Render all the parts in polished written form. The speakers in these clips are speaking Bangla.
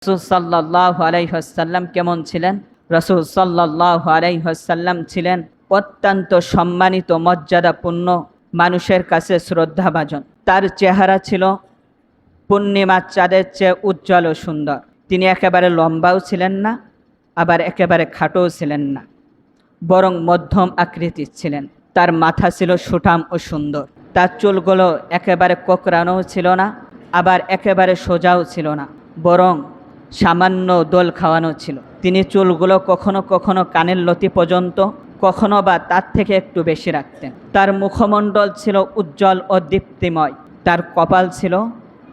রাসূল সাল্লাল্লাহু আলাইহি ওয়াসাল্লাম কেমন ছিলেন? রাসূল সাল্লাল্লাহু আলাইহি ওয়াসাল্লাম ছিলেন অত্যন্ত সম্মানিত, মর্যাদাপূর্ণ, মানুষের কাছে শ্রদ্ধাভাজন। তার চেহারা ছিল পূর্ণিমার চাঁদের চেয়ে উজ্জ্বল ও সুন্দর। তিনি একেবারে লম্বাও ছিলেন না, আবার একেবারে খাটোও ছিলেন না, বরং মধ্যম আকৃতির ছিলেন। তার মাথা ছিল সুঠাম ও সুন্দর। তার চুলগুলো একেবারে কোঁকড়ানোও ছিল না, আবার একেবারে সোজাও ছিল না, বরং সামান্য দোল খাওয়ানো ছিল। তিনি চুলগুলো কখনো কখনো কানের লতি পর্যন্ত, কখনো বা তার থেকে একটু বেশি রাখতেন। তার মুখমণ্ডল ছিল উজ্জ্বল ও দীপ্তিময়। তার কপাল ছিল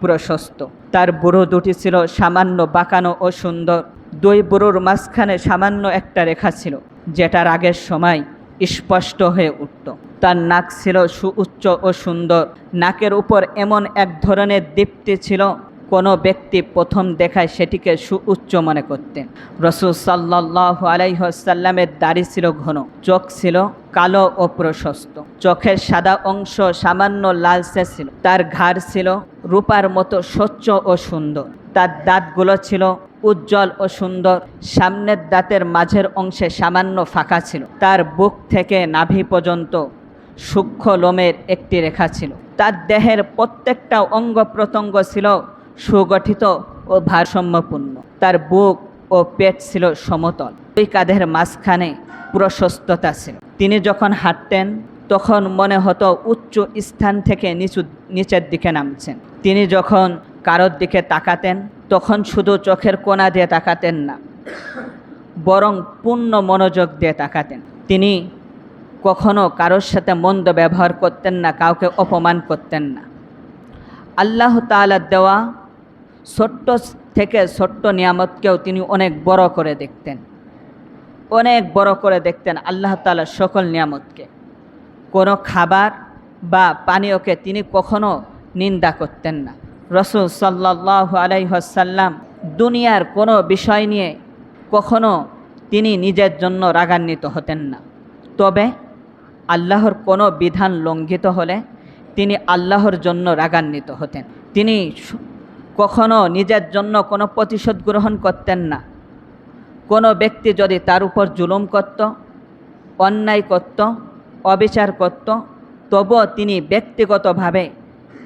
প্রশস্ত। তার বুড়ো দুটি ছিল সামান্য বাঁকানো ও সুন্দর। দুই বুড়োর মাঝখানে সামান্য একটা রেখা ছিল, যেটা রাগের সময় স্পষ্ট হয়ে উঠত। তার নাক ছিল সুউচ্চ ও সুন্দর। নাকের উপর এমন এক ধরনের দীপ্তি ছিল, কোনো ব্যক্তি প্রথম দেখায় সেটিকে সুউচ্চ মনে করতেন। রাসূল সাল্লাল্লাহু আলাইহি ওয়াসাল্লামের দাড়ি ছিল ঘন, চোখ ছিল কালো ও প্রশস্ত, চোখের সাদা অংশ সামান্য লালচে ছিল। তার ঘাড় ছিল রূপার মতো স্বচ্ছ ও সুন্দর। তার দাঁতগুলো ছিল উজ্জ্বল ও সুন্দর। সামনের দাঁতের মাঝের অংশে সামান্য ফাঁকা ছিল। তার বুক থেকে নাভি পর্যন্ত সূক্ষ্ম লোমের একটি রেখা ছিল। তার দেহের প্রত্যেকটা অঙ্গ প্রত্যঙ্গ ছিল সুগঠিত ও ভারসাম্যপূর্ণ। তার বুক ও পেট ছিল সমতল। দুই কাঁধের মাঝখানে প্রশস্ততা ছিল। তিনি যখন হাঁটতেন তখন মনে হতো উচ্চ স্থান থেকে নিচের দিকে নামছেন। তিনি যখন কারোর দিকে তাকাতেন তখন শুধু চোখের কোণা দিয়ে তাকাতেন না, বরং পূর্ণ মনোযোগ দিয়ে তাকাতেন। তিনি কখনো কারোর সাথে মন্দ ব্যবহার করতেন না, কাউকে অপমান করতেন না। আল্লাহ তাআলার দেওয়া ছোট্ট থেকে ছোট্ট নিয়ামতকেও তিনি অনেক বড় করে দেখতেন, অনেক বড় করে দেখতেন আল্লাহ তাআলার সকল নিয়ামতকে। কোনো খাবার বা পানীয়কে তিনি কখনো নিন্দা করতেন না। রাসূল সাল্লাল্লাহু আলাইহি ওয়াসাল্লাম দুনিয়ার কোনো বিষয় নিয়ে কখনো তিনি নিজের জন্য রাগান্বিত হতেন না। তবে আল্লাহর কোনো বিধান লঙ্ঘিত হলে তিনি আল্লাহর জন্য রাগান্বিত হতেন। তিনি কখনো নিজের জন্য কোনো প্রতিশোধ গ্রহণ করতেন না। কোনো ব্যক্তি যদি তার উপর জুলুম করত, অন্যায় করত, অবিচার করত, তবুও তিনি ব্যক্তিগতভাবে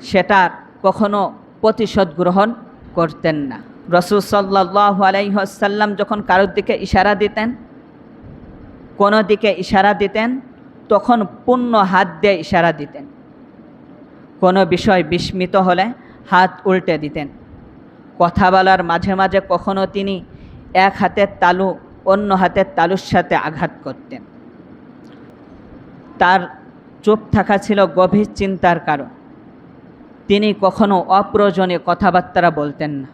সেটার কখনো প্রতিশোধ গ্রহণ করতেন না। রাসূল সাল্লাল্লাহু আলাইহি ওয়াসাল্লাম যখন কারোর দিকে ইশারা দিতেন, কোনো দিকে ইশারা দিতেন, তখন পূর্ণ হাত দিয়ে ইশারা দিতেন। কোনো বিষয় বিস্মিত হলে হাত উল্টে দিতেন। কথা বলার মাঝে মাঝে কখনো তিনি এক হাতের তালু অন্য হাতের তালুর সাথে আঘাত করতেন। তার চুপ থাকা ছিল গভীর চিন্তার কারণ। তিনি কখনো অপ্রয়োজনীয় কথাবার্তা বলতেন না।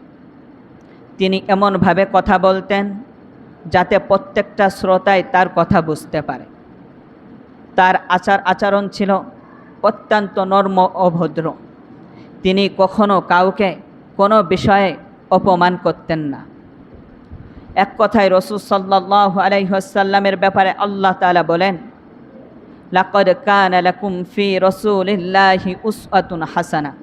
তিনি এমনভাবে কথা বলতেন যাতে প্রত্যেকটা শ্রোতাই তার কথা বুঝতে পারে। তার আচরণ ছিল অত্যন্ত নরম ও ভদ্র। তিনি কখনো কাউকে কোনো বিষয়ে অপমান করতেন না। এক কথায় রাসূল সাল্লাল্লাহু আলাইহি ওয়াসাল্লামের ব্যাপারে আল্লাহ তাআলা বলেন, লাকাদ কানা লাকুম ফি রাসূলিল্লাহি উসওয়াতুন হাসানাহ।